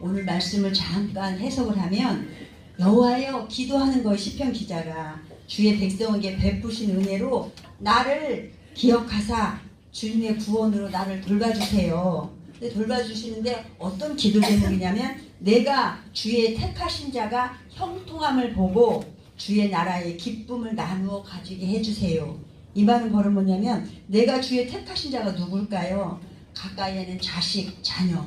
오늘 말씀을 잠깐 해석을 하면 여호와여 기도하는 거 시편 기자가 주의 백성에게 베푸신 은혜로 나를 기억하사 주님의 구원으로 나를 돌봐주세요. 근데 돌봐주시는데 어떤 기도 제목이냐면 내가 주의 택하신 자가 형통함을 보고 주의 나라의 기쁨을 나누어 가지게 해주세요. 이 말은 바로 뭐냐면 내가 주의 택하신 자가 누굴까요? 가까이에는 자식, 자녀,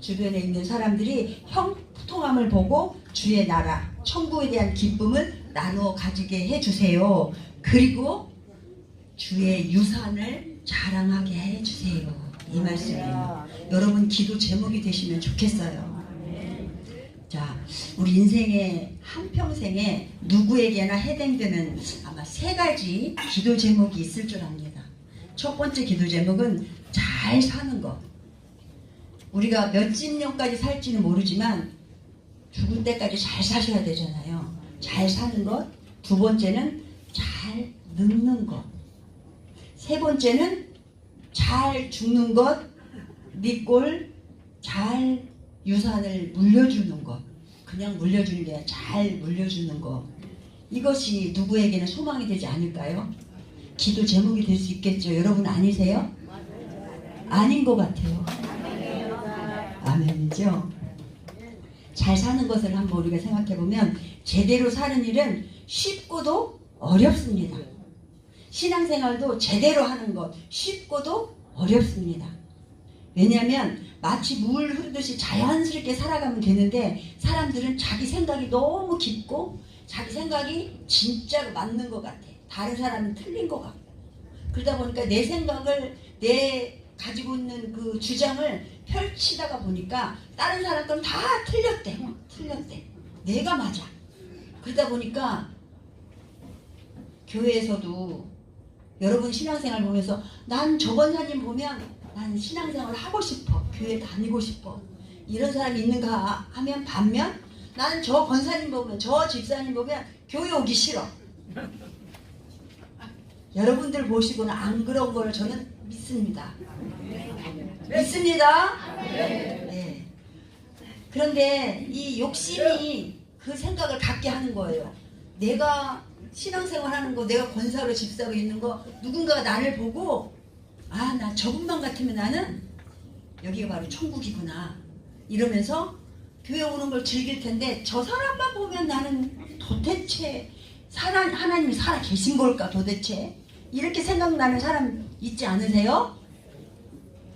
주변에 있는 사람들이 형통함을 보고 주의 나라, 천국에 대한 기쁨을 나누어 가지게 해주세요. 그리고 주의 유산을 자랑하게 해주세요. 이 말씀이에요. 여러분 기도 제목이 되시면 좋겠어요. 자, 우리 인생의 한평생에 누구에게나 해당되는 아마 3가지 기도 제목이 있을 줄 압니다. 첫 번째 기도 제목은 잘 사는 것. 우리가 몇십 년까지 살지는 모르지만 죽을 때까지 잘 사셔야 되잖아요. 잘 사는 것. 두 번째는 잘 늙는 것. 세 번째는 잘 죽는 것. 밑골 잘 유산을 물려주는 것. 그냥 물려주는 게 아니라 잘 물려주는 것. 이것이 누구에게는 소망이 되지 않을까요? 기도 제목이 될 수 있겠죠. 여러분 아니세요? 아닌 것 같아요. 아멘이죠. 잘 사는 것을 한번 우리가 생각해보면 제대로 사는 일은 쉽고도 어렵습니다. 신앙생활도 제대로 하는 것 쉽고도 어렵습니다. 왜냐하면 마치 물 흐르듯이 자연스럽게 살아가면 되는데 사람들은 자기 생각이 너무 깊고 자기 생각이 진짜로 맞는 것 같아. 다른 사람은 틀린 것 같고. 그러다 보니까 내 생각을 내 가지고 있는 그 주장을 펼치다가 보니까 다른 사람들은 다 틀렸대. 내가 맞아. 그러다 보니까 교회에서도 여러분 신앙생활 보면서 난 저 권사님 보면 난 신앙생활을 하고 싶어. 교회 다니고 싶어. 이런 사람이 있는가 하면 반면 나는 저 권사님 보면 저 집사님 보면 교회 오기 싫어. 여러분들 보시고는 안 그런 거를 저는 믿습니다. 믿습니다. 네. 그런데 이 욕심이 그 생각을 갖게 하는 거예요. 내가 신앙생활 하는 거, 내가 권사로 집사로 있는 거 누군가가 나를 보고 아, 나 저분만 같으면 나는 여기가 바로 천국이구나 이러면서 교회 오는 걸 즐길 텐데 저 사람만 보면 나는 도대체 하나님이 살아 계신 걸까 도대체 이렇게 생각나는 사람 있지 않으세요?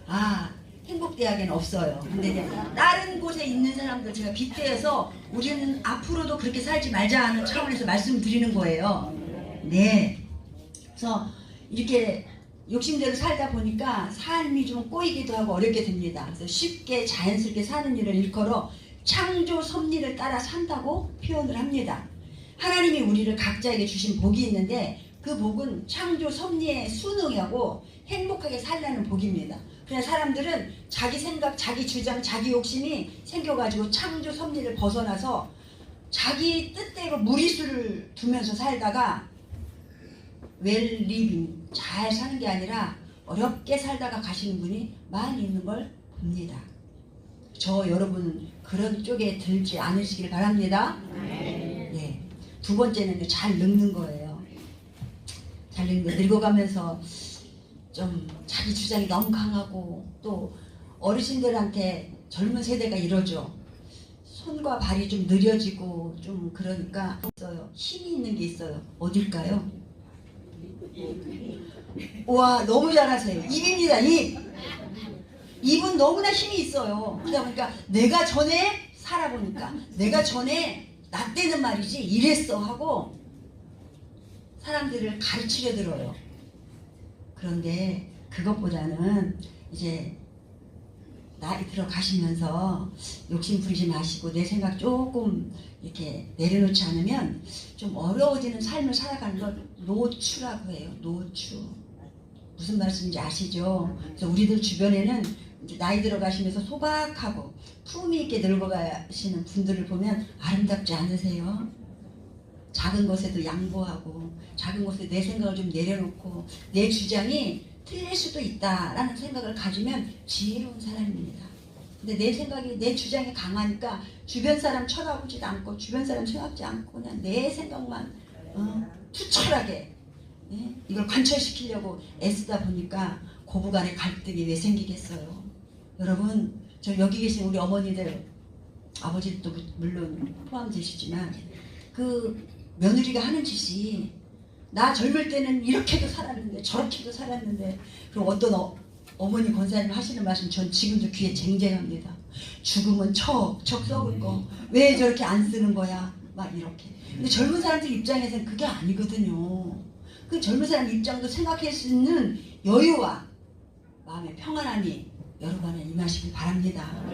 아, 행복대학에는 없어요. 근데 다른 곳에 있는 사람들 제가 빗대어서 우리는 앞으로도 그렇게 살지 말자 하는 차원에서 말씀드리는 거예요. 네. 그래서 이렇게 욕심대로 살다 보니까 삶이 좀 꼬이기도 하고 어렵게 됩니다. 그래서 쉽게 자연스럽게 사는 일을 일컬어 창조 섭리를 따라 산다고 표현을 합니다. 하나님이 우리를 각자에게 주신 복이 있는데 그 복은 창조 섭리에 순응하고 행복하게 살라는 복입니다. 그냥 사람들은 자기 생각, 자기 주장, 자기 욕심이 생겨가지고 창조 섭리를 벗어나서 자기 뜻대로 무리수를 두면서 살다가 웰 리빙, 잘 사는 게 아니라 어렵게 살다가 가시는 분이 많이 있는 걸 봅니다. 저 여러분 그런 쪽에 들지 않으시길 바랍니다. 예. 두 번째는 잘 늙는 거예요. 잘 늙는 거. 늙어가면서 좀 자기 주장이 너무 강하고 또 어르신들한테 젊은 세대가 이러죠. 손과 발이 좀 느려지고 좀 그러니까 있어요. 힘이 있는 게 있어요. 어딜까요? 와, 너무 잘하세요. 입입니다. 입은 너무나 힘이 있어요. 그러다 보니까 내가 전에 살아보니까 내가 전에 나 때는 말이지 이랬어 하고 사람들을 가르치려 들어요. 그런데 그것보다는 이제 나이 들어가시면서 욕심 부리지 마시고 내 생각 조금 이렇게 내려놓지 않으면 좀 어려워지는 삶을 살아가는 걸 노추라고 해요. 노추. 무슨 말씀인지 아시죠? 그래서 우리들 주변에는 이제 나이 들어가시면서 소박하고 품위 있게 늙어가시는 분들을 보면 아름답지 않으세요? 작은 것에도 양보하고 작은 것에 내 생각을 좀 내려놓고 내 주장이 틀릴 수도 있다라는 생각을 가지면 지혜로운 사람입니다. 근데 내 생각이 내 주장이 강하니까 주변 사람 쳐다보지도 않고 주변 사람 생각지 않고 그냥 내 생각만 투철하게 이걸 관철시키려고 애쓰다 보니까 고부간의 갈등이 왜 생기겠어요. 여러분, 저 여기 계신 우리 어머니들, 아버지도 물론 포함되시지만 그 며느리가 하는 짓이 나 젊을 때는 이렇게도 살았는데 저렇게도 살았는데, 그리고 어떤 어머니 권사님 하시는 말씀 전 지금도 귀에 쟁쟁합니다. 죽으면 척 썩을 거 왜 저렇게 안 쓰는 거야, 막 이렇게. 근데 젊은 사람들 입장에서는 그게 아니거든요. 그 젊은 사람 입장도 생각할 수 있는 여유와 마음의 평안함이 여러분 안에 임하시길 바랍니다.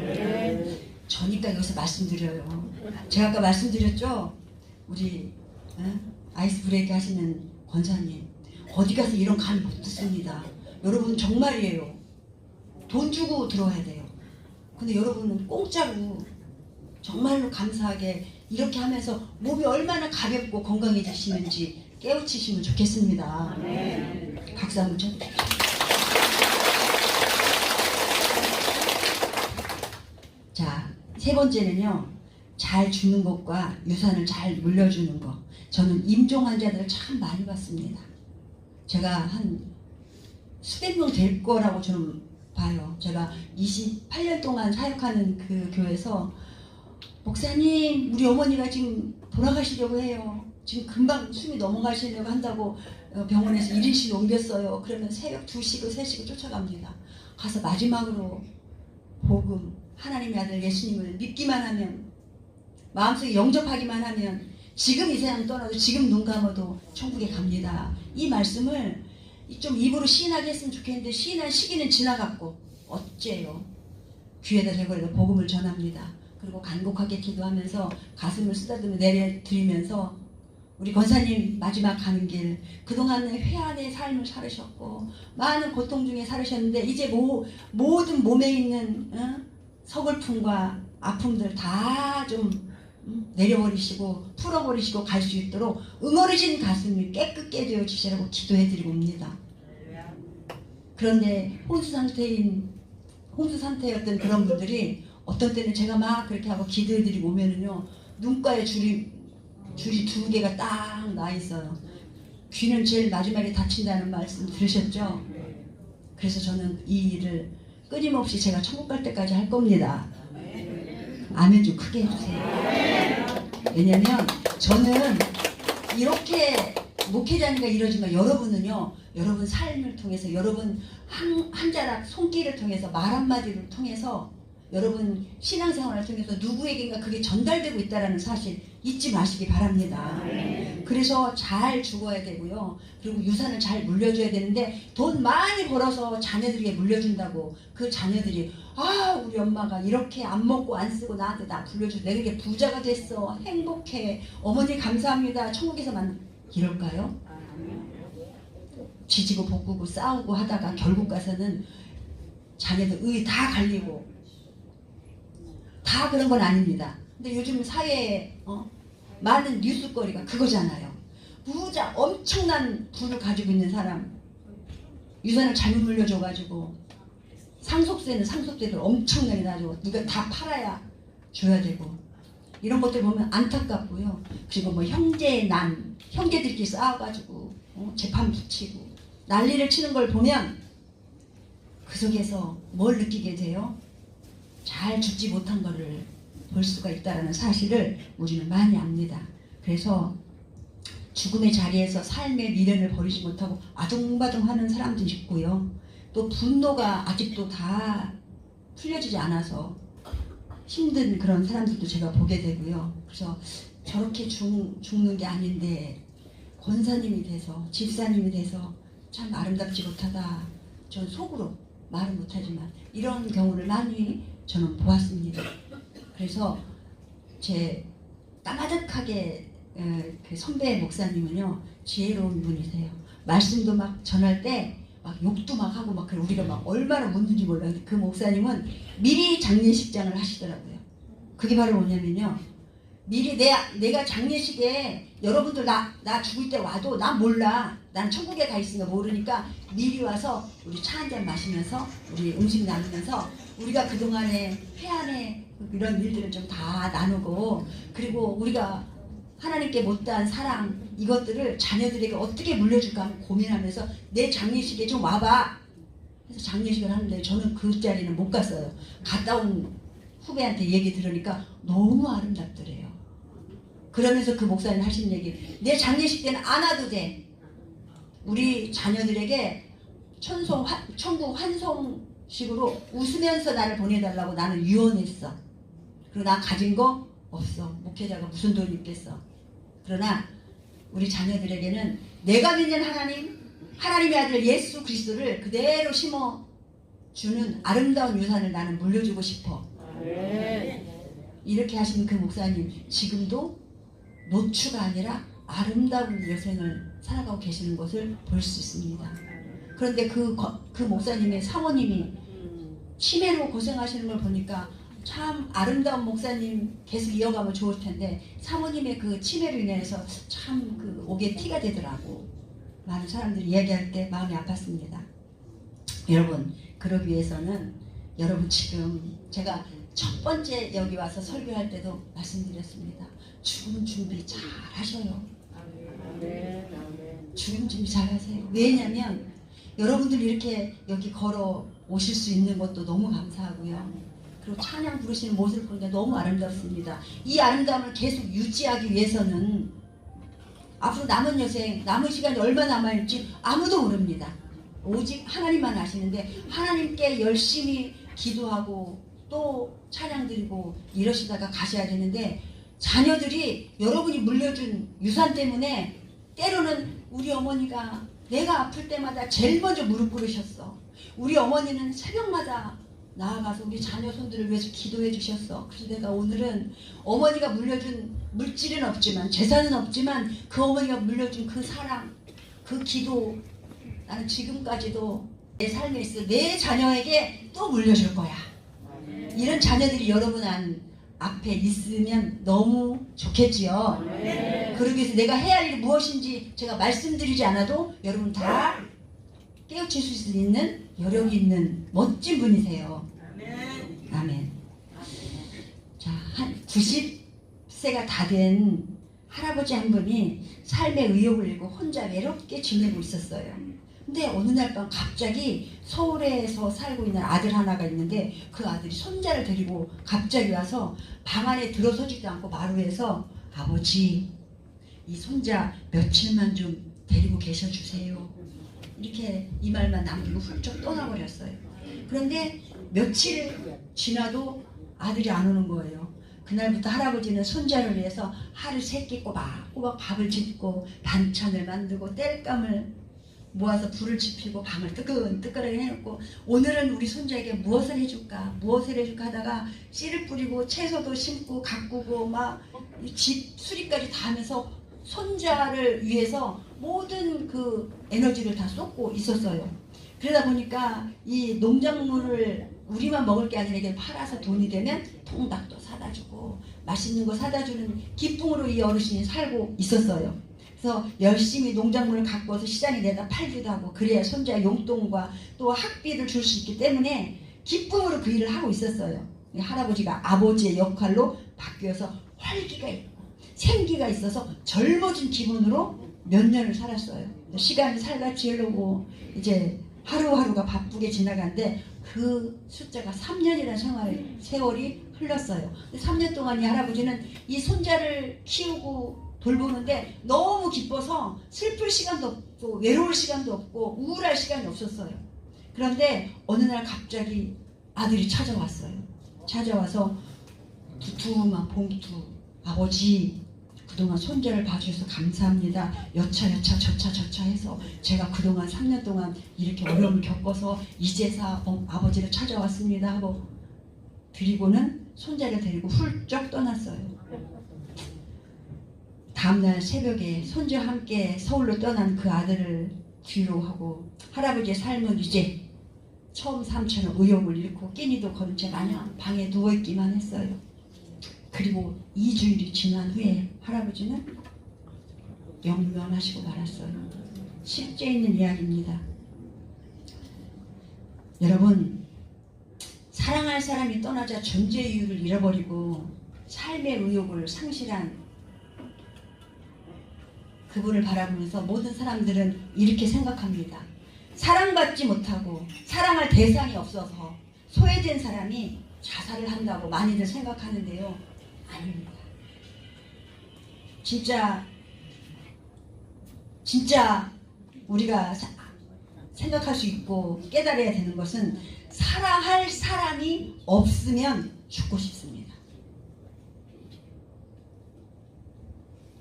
저니까 여기서 말씀드려요. 제가 아까 말씀드렸죠, 우리 아이스 브레이크 하시는 권사님 어디 가서 이런 감 못 듣습니다. 여러분 정말이에요. 돈 주고 들어와야 돼요. 근데 여러분은 공짜로 정말로 감사하게 이렇게 하면서 몸이 얼마나 가볍고 건강해지시는지 깨우치시면 좋겠습니다. 박수 한번 쳐주십시오. 자, 세 번째는요, 잘 주는 것과 유산을 잘 물려주는 것. 저는 임종 환자들을 참 많이 봤습니다. 제가 한 수백 명 될 거라고 저는 봐요. 제가 28년 동안 사역하는 그 교회에서 목사님, 우리 어머니가 지금 돌아가시려고 해요. 지금 금방 숨이 넘어가시려고 한다고 병원에서 1인실 옮겼어요. 그러면 새벽 2시고 3시고 쫓아갑니다. 가서 마지막으로 복음, 하나님의 아들 예수님을 믿기만 하면, 마음속에 영접하기만 하면 지금 이 세상 떠나도 지금 눈 감아도 천국에 갑니다. 이 말씀을 좀 입으로 시인하게 했으면 좋겠는데 시인한 시기는 지나갔고 어째요. 귀에다 대고 복음을 전합니다. 그리고 간곡하게 기도하면서 가슴을 쓰다듬어 내려드리면서 우리 권사님 마지막 가는 길, 그동안은 회한의 삶을 살으셨고 많은 고통 중에 살으셨는데 이제 모든 몸에 있는 서글픔과 아픔들 다 좀 내려버리시고 풀어버리시고 갈 수 있도록 응어리진 가슴이 깨끗게 되어주시라고 기도해드리고 옵니다. 그런데 혼수 상태였던 그런 분들이 어떤 때는 제가 막 그렇게 하고 기도해드리고 오면은요, 눈가에 줄이 2개가 딱 나 있어요. 귀는 제일 마지막에 닫힌다는 말씀 들으셨죠? 그래서 저는 이 일을 끊임없이 제가 천국 갈 때까지 할 겁니다. 아멘 좀 크게 해주세요. 왜냐면 저는 이렇게 목회자니까 이러지만 여러분은요, 여러분 삶을 통해서, 여러분 한 자락 손길을 통해서, 말 한마디를 통해서, 여러분 신앙생활을 통해서 누구에게인가 그게 전달되고 있다는 사실 잊지 마시기 바랍니다. 그래서 잘 죽어야 되고요. 그리고 유산을 잘 물려줘야 되는데, 돈 많이 벌어서 자녀들에게 물려준다고 그 자녀들이 우리 엄마가 이렇게 안 먹고 안 쓰고 나한테 나 불려줘, 내가 이렇게 부자가 됐어, 행복해, 어머니 감사합니다, 천국에서만 이럴까요? 지지고 볶고 싸우고 하다가 결국 가서는 자녀들 의 다 갈리고 다 그런 건 아닙니다. 근데 요즘 사회에 많은 뉴스거리가 그거잖아요. 부자, 엄청난 부를 가지고 있는 사람 유산을 잘못 물려줘가지고 상속세는 상속세들 엄청나게 나죠. 누가 다 팔아야 줘야 되고, 이런 것들 보면 안타깝고요. 그리고 뭐 형제들끼리 싸워가지고 재판 붙이고 난리를 치는 걸 보면 그 속에서 뭘 느끼게 돼요? 잘 죽지 못한 거를 볼 수가 있다는 사실을 우리는 많이 압니다. 그래서 죽음의 자리에서 삶의 미련을 버리지 못하고 아둥바둥하는 사람들이 있고요. 또 분노가 아직도 다 풀려지지 않아서 힘든 그런 사람들도 제가 보게 되고요. 그래서 저렇게 죽는 게 아닌데 권사님이 돼서, 집사님이 돼서 참 아름답지 못하다, 전 속으로 말은 못하지만 이런 경우를 많이 저는 보았습니다. 그래서 제 까마득하게 그 선배 목사님은요, 지혜로운 분이세요. 말씀도 막 전할 때 막 욕도 막 하고 막 그래, 우리가 막 얼마나 묻는지 몰라요. 그 목사님은 미리 장례식장을 하시더라고요. 그게 바로 뭐냐면요, 미리 내가 장례식에 여러분들 나 죽을 때 와도 난 몰라. 난 천국에 가 있으니까 모르니까 미리 와서 우리 차 한잔 마시면서 우리 음식 나누면서 우리가 그동안에 회한의 이런 일들을 좀 다 나누고 그리고 우리가 하나님께 못다한 사랑 이것들을 자녀들에게 어떻게 물려줄까 하면 고민하면서 내 장례식에 좀 와봐. 그래서 장례식을 하는데 저는 그 자리는 못 갔어요. 갔다 온 후배한테 얘기 들으니까 너무 아름답더래요. 그러면서 그 목사님 하신 얘기, 내 장례식 때는 안 와도 돼. 우리 자녀들에게 천국 환송식으로 웃으면서 나를 보내달라고 나는 유언했어. 그리고 나 가진 거 없어. 목회자가 무슨 돈이 있겠어. 그러나 우리 자녀들에게는 내가 믿는 하나님의 아들 예수 그리스도를 그대로 심어주는 아름다운 유산을 나는 물려주고 싶어. 이렇게 하신 그 목사님 지금도 노추가 아니라 아름다운 여생을 살아가고 계시는 것을 볼 수 있습니다. 그런데 그 목사님의 사모님이 치매로 고생하시는 걸 보니까 참 아름다운 목사님 계속 이어가면 좋을 텐데 사모님의 그 치매로 인해서 참 그 옥에 티가 되더라고. 많은 사람들이 이야기할 때 마음이 아팠습니다. 여러분, 그러기 위해서는 여러분 지금 제가 첫 번째 여기 와서 설교할 때도 말씀드렸습니다. 죽음 준비 잘 하셔요. 죽음 준비 잘 하세요. 왜냐면 여러분들 이렇게 여기 걸어 오실 수 있는 것도 너무 감사하고요. 그리고 찬양 부르시는 모습을 보니까 너무 아름답습니다. 이 아름다움을 계속 유지하기 위해서는 앞으로 남은 여생, 남은 시간이 얼마나 남아있을지 아무도 모릅니다. 오직 하나님만 아시는데 하나님께 열심히 기도하고 또 찬양 드리고 이러시다가 가셔야 되는데 자녀들이 여러분이 물려준 유산 때문에 때로는 우리 어머니가 내가 아플 때마다 제일 먼저 무릎 꿇으셨어. 우리 어머니는 새벽마다 나아가서 우리 자녀 손들을 위해서 기도해 주셨어. 그래서 내가 오늘은 어머니가 물려준 물질은 없지만 재산은 없지만 그 어머니가 물려준 그 사랑, 그 기도 나는 지금까지도 내 삶에 있어 내 자녀에게 또 물려줄 거야. 이런 자녀들이 여러분 앞에 있으면 너무 좋겠지요. 그러기 위해서 내가 해야 할 일이 무엇인지 제가 말씀드리지 않아도 여러분 다 깨우칠 수 있는 여력이 있는 멋진 분이세요. 아멘. 자, 한 90세가 다 된 할아버지 한 분이 삶의 의욕을 잃고 혼자 외롭게 지내고 있었어요. 근데 어느 날 밤 갑자기 서울에서 살고 있는 아들 하나가 있는데 그 아들이 손자를 데리고 갑자기 와서 방 안에 들어서지도 않고 마루에서 아버지 이 손자 며칠만 좀 데리고 계셔주세요. 이렇게 이 말만 남기고 훌쩍 떠나버렸어요. 그런데 며칠 지나도 아들이 안 오는 거예요. 그날부터 할아버지는 손자를 위해서 하루 세 끼 꼬박꼬박 밥을 짓고 반찬을 만들고 땔감을 모아서 불을 지피고 방을 뜨끈뜨끈하게 해놓고 오늘은 우리 손자에게 무엇을 해줄까 하다가 씨를 뿌리고 채소도 심고 가꾸고 막 집 수리까지 다 하면서 손자를 위해서 모든 그 에너지를 다 쏟고 있었어요. 그러다 보니까 이 농작물을 우리만 먹을 게 아니라 이게 팔아서 돈이 되면 통닭도 사다 주고 맛있는 거 사다 주는 기쁨으로 이 어르신이 살고 있었어요. 그래서 열심히 농작물을 갖고 와서 시장에 내다 팔기도 하고 그래야 손자 용돈과 또 학비를 줄 수 있기 때문에 기쁨으로 그 일을 하고 있었어요. 할아버지가 아버지의 역할로 바뀌어서 활기가 있고 생기가 있어서 젊어진 기분으로 몇 년을 살았어요. 시간이 살같이 흐르고 이제 하루하루가 바쁘게 지나가는데 그 숫자가 3년이라는 세월이 흘렀어요. 3년 동안 이 할아버지는 이 손자를 키우고 돌보는데 너무 기뻐서 슬플 시간도 없고 외로울 시간도 없고 우울할 시간이 없었어요. 그런데 어느 날 갑자기 아들이 찾아왔어요. 찾아와서 두툼한 봉투, 아버지 그동안 손자를 봐주셔서 감사합니다. 여차 저차 해서 제가 그동안 3년 동안 이렇게 어려움을 겪어서 이제서 아버지를 찾아왔습니다 하고 드리고는 손자를 데리고 훌쩍 떠났어요. 다음날 새벽에 손자와 함께 서울로 떠난 그 아들을 뒤로 하고 할아버지의 삶은 이제 처음 삼처럼 의욕을 잃고 끼니도 거른 채 마냥 방에 누워있기만 했어요. 그리고 2주일이 지난 후에 할아버지는 영명하시고 말았어요. 실제 있는 이야기입니다. 여러분, 사랑할 사람이 떠나자 존재 이유를 잃어버리고 삶의 의욕을 상실한 그분을 바라보면서 모든 사람들은 이렇게 생각합니다. 사랑받지 못하고 사랑할 대상이 없어서 소외된 사람이 자살을 한다고 많이들 생각하는데요. 아닙니다. 진짜 우리가 생각할 수 있고 깨달아야 되는 것은 사랑할 사람이 없으면 죽고 싶습니다.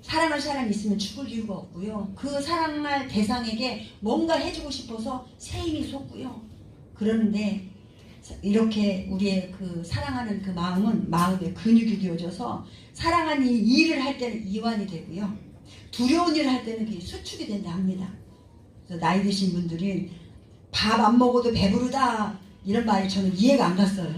사랑할 사람이 있으면 죽을 이유가 없고요. 그 사랑할 대상에게 뭔가 해주고 싶어서 새 힘이 솟고요. 그러는데 이렇게 우리의 그 사랑하는 그 마음은 마음의 근육이 되어져서 사랑하는 일을 할 때는 이완이 되고요. 두려운 일을 할 때는 그게 수축이 된다 합니다. 그래서 나이 드신 분들이 밥 안 먹어도 배부르다 이런 말이 저는 이해가 안 갔어요.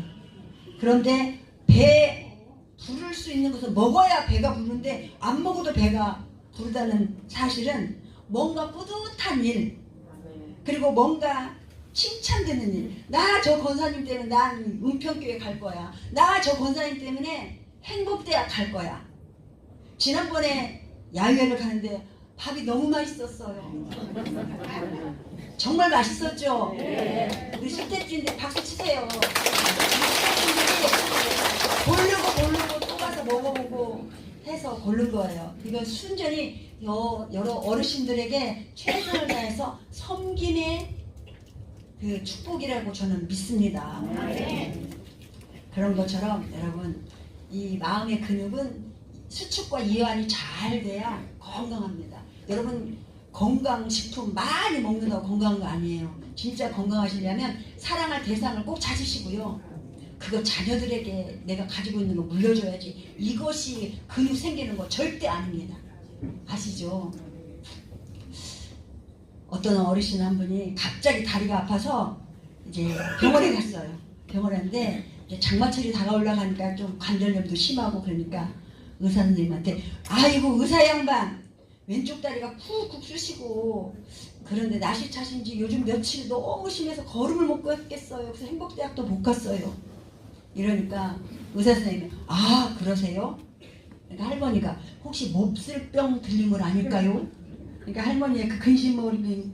그런데 배 부를 수 있는 것은 먹어야 배가 부르는데 안 먹어도 배가 부르다는 사실은 뭔가 뿌듯한 일, 그리고 뭔가 칭찬되는 일. 나 저 권사님 때문에 난 은평교회 갈 거야. 나 저 권사님 때문에 행복대학 갈 거야. 지난번에 야유회를 가는데 밥이 너무 맛있었어요. 정말 맛있었죠? 우리 실태주인데 박수 치세요. 고르고 또 가서 먹어보고 해서 고른 거예요. 이건 순전히 여러 어르신들에게 최선을 다해서 섬김의 그 축복이라고 저는 믿습니다. 그런 것처럼 여러분, 이 마음의 근육은 수축과 이완이 잘 돼야 건강합니다. 여러분, 건강식품 많이 먹는다고 건강한 거 아니에요. 진짜 건강하시려면 사랑할 대상을 꼭 찾으시고요. 그거 자녀들에게 내가 가지고 있는 거 물려줘야지. 이것이 근육 생기는 거 절대 아닙니다. 아시죠? 어떤 어르신 한 분이 갑자기 다리가 아파서 이제 병원에 갔어요. 병원에 갔는데 이제 장마철이 다가올라가니까 좀 관절염도 심하고 그러니까 의사 선생님한테 아이고 의사 양반 왼쪽 다리가 쿡쿡 쑤시고 그런데 날씨 탓인지 요즘 며칠 너무 심해서 걸음을 못 걷겠어요. 그래서 행복대학도 못 갔어요. 이러니까 의사 선생님이 아 그러세요? 그러니까 할머니가 혹시 몹쓸병 들린 건 아닐까요? 그러니까 할머니의 그 근심이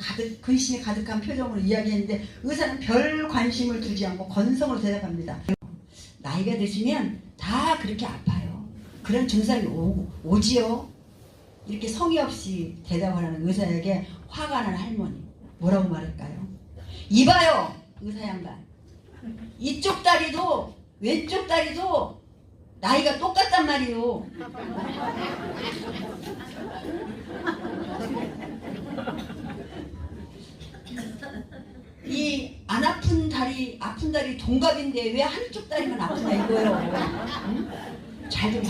가득한 표정으로 이야기했는데 의사는 별 관심을 두지 않고 건성으로 대답합니다. 나이가 드시면 다 그렇게 아파요. 그런 증상이 오지요. 이렇게 성의 없이 대답을 하는 의사에게 화가 난 할머니 뭐라고 말할까요? 이봐요 의사 양반, 이쪽 다리도 왼쪽 다리도 나이가 똑같단 말이요. 이 안 아픈 다리 동갑인데 왜 한쪽 다리만 아프나 이거요. 응? 잘 좀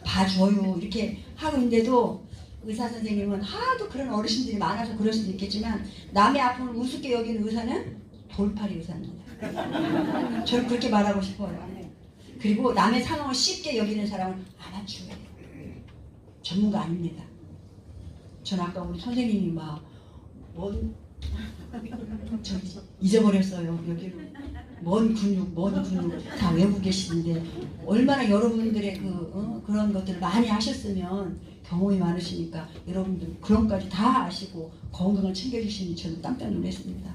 봐줘요 이렇게 하고 있는데도 의사 선생님은 하도 그런 어르신들이 많아서 그럴 수도 있겠지만 남의 아픔을 우습게 여기는 의사는 돌팔이 의사입니다. 저는 그렇게 말하고 싶어요. 그리고 남의 상황을 쉽게 여기는 사람은 아마추어예요. 전문가 아닙니다. 전 아까 우리 선생님이 저 잊어버렸어요. 여기로 먼 근육 다 외우고 계시는데 얼마나 여러분들의 그런 것들을 많이 하셨으면 경험이 많으시니까 여러분들 그런 것까지 다 아시고 건강을 챙겨주시니 저는 깜짝 놀랐습니다.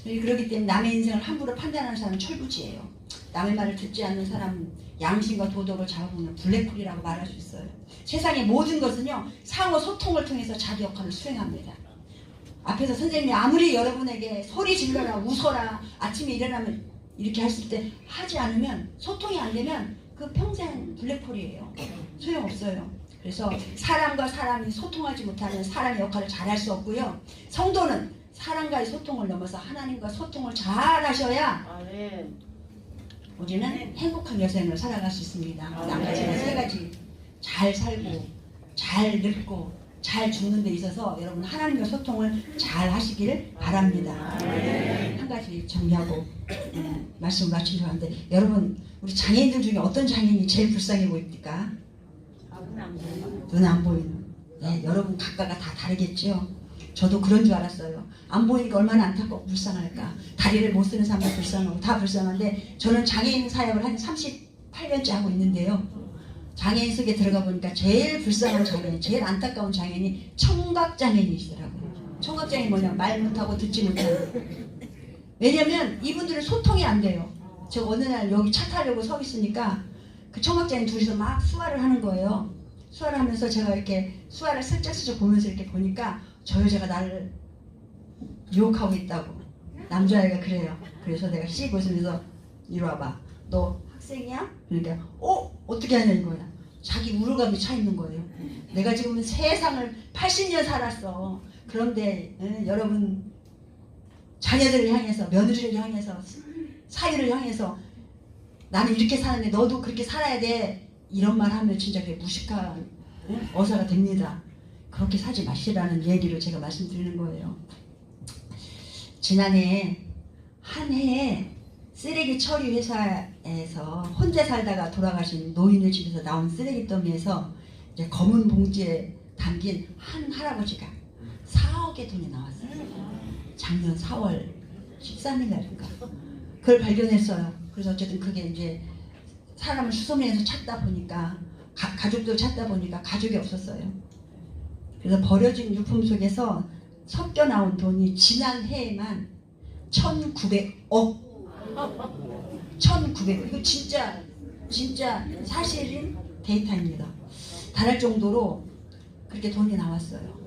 그렇기 때문에 남의 인생을 함부로 판단하는 사람은 철부지예요. 남의 말을 듣지 않는 사람은 양심과 도덕을 잡아먹는 블랙홀이라고 말할 수 있어요. 세상의 모든 것은요 상호 소통을 통해서 자기 역할을 수행합니다. 앞에서 선생님이 아무리 여러분에게 소리 질러라 웃어라 아침에 일어나면 이렇게 했을 때 하지 않으면 소통이 안 되면 그 평생 블랙홀이에요. 소용없어요. 그래서 사람과 사람이 소통하지 못하는 사람의 역할을 잘할 수 없고요. 성도는 사람과의 소통을 넘어서 하나님과 소통을 잘 하셔야 우리는 행복한 여생을 살아갈 수 있습니다. 남가지는 세 가지 잘 살고 잘 늙고 잘 죽는 데 있어서 여러분 하나님과 소통을 잘 하시길 바랍니다. 한 가지 정리하고 말씀을 마치려고 하는데, 여러분 우리 장애인들 중에 어떤 장애인이 제일 불쌍해 보입니까? 눈 안 보이는. 네, 여러분 각각가 다 다르겠죠. 저도 그런 줄 알았어요. 안 보이니까 얼마나 안타깝고 불쌍할까. 다리를 못 쓰는 사람도 불쌍하고 다 불쌍한데, 저는 장애인 사역을 한 38년째 하고 있는데요. 장애인 속에 들어가 보니까 제일 불쌍한 장애인, 제일 안타까운 장애인이 청각장애인이시더라고요. 청각장애인 뭐냐, 말 못하고 듣지 못하는. 왜냐면 이분들은 소통이 안 돼요. 제가 어느 날 여기 차 타려고 서 있으니까 그 청각장애인 둘이서 막 수화를 하는 거예요. 수화를 하면서 제가 이렇게 수화를 슬쩍슬쩍 보면서 이렇게 보니까 저 여자가 나를 유혹하고 있다고. 남자애가 그래요. 그래서 내가 씩 웃으면서 이리 와봐. 너 학생이야? 그러니까 어떻게 하냐 이거야. 자기 우울감이 차 있는 거예요. 내가 지금 세상을 80년 살았어. 그런데 여러분 자녀들을 향해서, 며느리를 향해서, 사위를 향해서 나는 이렇게 사는데 너도 그렇게 살아야 돼, 이런 말 하면 진짜 그게 무식한 어사가 됩니다. 그렇게 사지 마시라는 얘기를 제가 말씀드리는 거예요. 지난해 한 해에 쓰레기 처리 회사에서 혼자 살다가 돌아가신 노인의 집에서 나온 쓰레기 더미에서 이제 검은 봉지에 담긴 한 할아버지가 4억의 돈이 나왔어요. 작년 4월 13일 날인가. 그걸 발견했어요. 그래서 어쨌든 그게 이제 사람을 수소문해서 찾다 보니까, 가족들 찾다 보니까 가족이 없었어요. 그래서 버려진 유품 속에서 섞여 나온 돈이 지난 해에만 1,900억. 1,900억. 이거 진짜 사실인 데이터입니다. 달할 정도로 그렇게 돈이 나왔어요.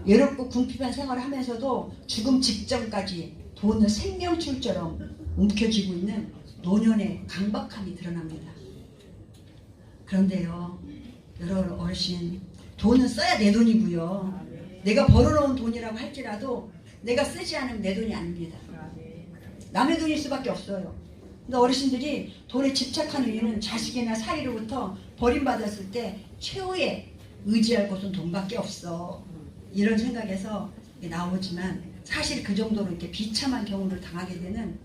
외롭고 궁핍한 생활을 하면서도 죽음 직전까지 돈을 생명줄처럼 움켜쥐고 있는 노년의 강박함이 드러납니다. 그런데요, 여러분 어르신, 돈은 써야 내 돈이고요. 내가 벌어놓은 돈이라고 할지라도 내가 쓰지 않으면 내 돈이 아닙니다. 남의 돈일 수밖에 없어요. 근데 어르신들이 돈에 집착하는 이유는 자식이나 사위로부터 버림받았을 때 최후의 의지할 곳은 돈밖에 없어, 이런 생각에서 나오지만, 사실 그 정도로 이렇게 비참한 경우를 당하게 되는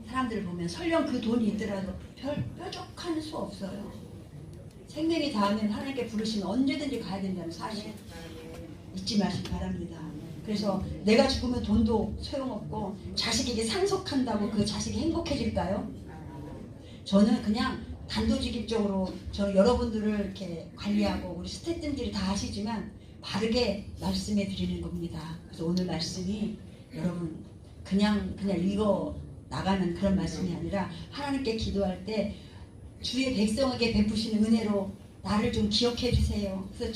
사람들을 보면 설령 그 돈이 있더라도 별 뾰족한 수 없어요. 생명이 닿으면 하나님께 부르시면 언제든지 가야 된다는 사실 잊지 마시기 바랍니다. 그래서 내가 죽으면 돈도 소용없고 자식에게 상속한다고 그 자식이 행복해질까요? 저는 그냥 단도직입적으로, 저는 여러분들을 이렇게 관리하고 우리 스태프분들이 다 하시지만 바르게 말씀해 드리는 겁니다. 그래서 오늘 말씀이 여러분 그냥 읽어 나가는 그런 말씀이 아니라, 하나님께 기도할 때 주의 백성에게 베푸시는 은혜로 나를 좀 기억해 주세요. 그래서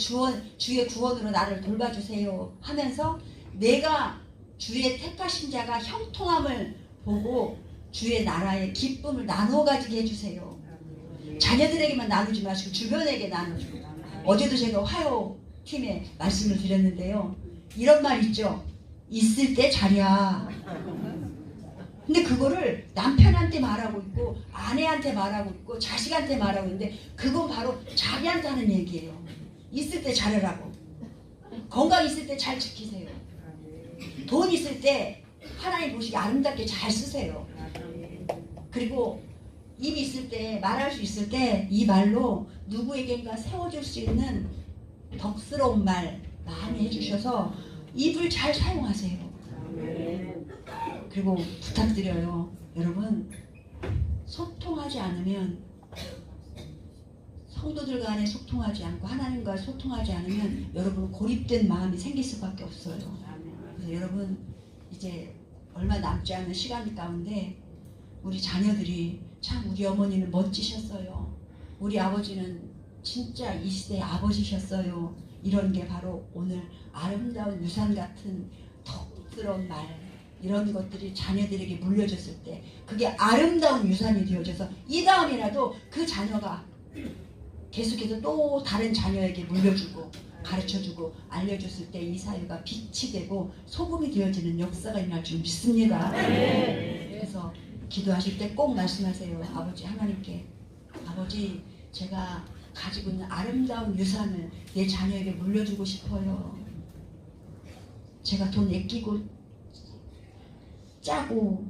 주의 구원으로 나를 돌봐주세요 하면서 내가 주의 택하신 자가 형통함을 보고 주의 나라의 기쁨을 나누어 가지게 해주세요. 자녀들에게만 나누지 마시고 주변에게 나누시고. 어제도 제가 화요팀에 말씀을 드렸는데요. 이런 말 있죠. 있을 때 잘이야. 근데 그거를 남편한테 말하고 있고, 아내한테 말하고 있고, 자식한테 말하고 있는데, 그건 바로 자기한테 하는 얘기예요. 있을 때 잘하라고. 건강 있을 때 잘 지키세요. 돈 있을 때 하나님 보시기 아름답게 잘 쓰세요. 그리고 입 있을 때, 말할 수 있을 때 이 말로 누구에겐가 세워줄 수 있는 덕스러운 말 많이 해주셔서 입을 잘 사용하세요. 그리고 부탁드려요. 여러분, 소통하지 않으면, 성도들 간에 소통하지 않고 하나님과 소통하지 않으면 여러분 고립된 마음이 생길 수밖에 없어요. 그래서 여러분 이제 얼마 남지 않은 시간 가운데 우리 자녀들이 참 우리 어머니는 멋지셨어요. 우리 아버지는 진짜 이 시대의 아버지셨어요. 이런 게 바로 오늘 아름다운 유산 같은 덕스러운 말, 이런 것들이 자녀들에게 물려졌을 때 그게 아름다운 유산이 되어져서 이 다음이라도 그 자녀가 계속해서 또 다른 자녀에게 물려주고 가르쳐주고 알려줬을 때 이 사회가 빛이 되고 소금이 되어지는 역사가 일어날 줄 믿습니다. 그래서 기도하실 때 꼭 말씀하세요. 아버지 하나님께, 아버지 제가 가지고 있는 아름다운 유산을 내 자녀에게 물려주고 싶어요. 제가 돈 아끼고 짜고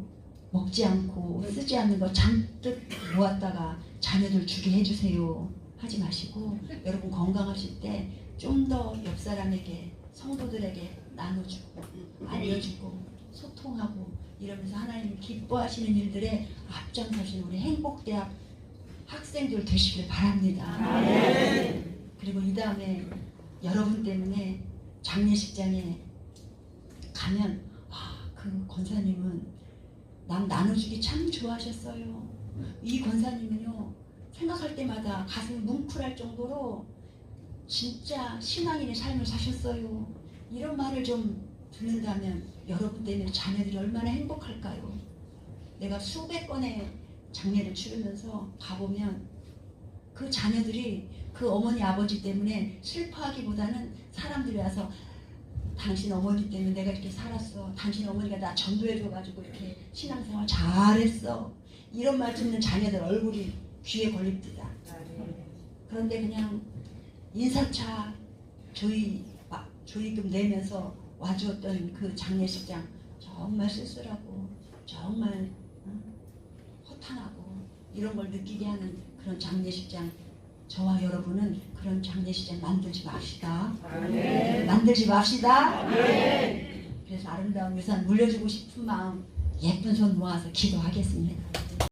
먹지 않고 쓰지 않는 거 잔뜩 모았다가 자녀들 주게 해주세요. 하지 마시고 여러분 건강하실 때 좀 더 옆 사람에게 성도들에게 나눠주고 알려주고 소통하고 이러면서 하나님 기뻐하시는 일들에 앞장서시는 우리 행복대학 학생들 되시길 바랍니다. 그리고 이 다음에 여러분 때문에 장례식장에 가면 그 권사님은 남 나눠주기 참 좋아하셨어요. 이 권사님은요 생각할 때마다 가슴이 뭉클할 정도로 진짜 신앙인의 삶을 사셨어요. 이런 말을 좀 듣는다면 여러분 때문에 자녀들이 얼마나 행복할까요? 내가 수백 건의 장례를 치르면서 가보면 그 자녀들이 그 어머니 아버지 때문에 슬퍼하기보다는 사람들이 와서 당신 어머니 때문에 내가 이렇게 살았어. 당신 어머니가 나 전도해줘가지고 이렇게 신앙생활 잘했어. 이런 말 듣는 자녀들 얼굴이 귀에 걸립니다. 그런데 그냥 인사차 조의금 내면서 와주었던 그 장례식장 정말 쓸쓸하고 정말 허탄하고 이런 걸 느끼게 하는 그런 장례식장, 저와 여러분은 그런 장례식장 만들지 맙시다. 만들지 맙시다. 그래서 아름다운 유산 물려주고 싶은 마음 예쁜 손 모아서 기도하겠습니다.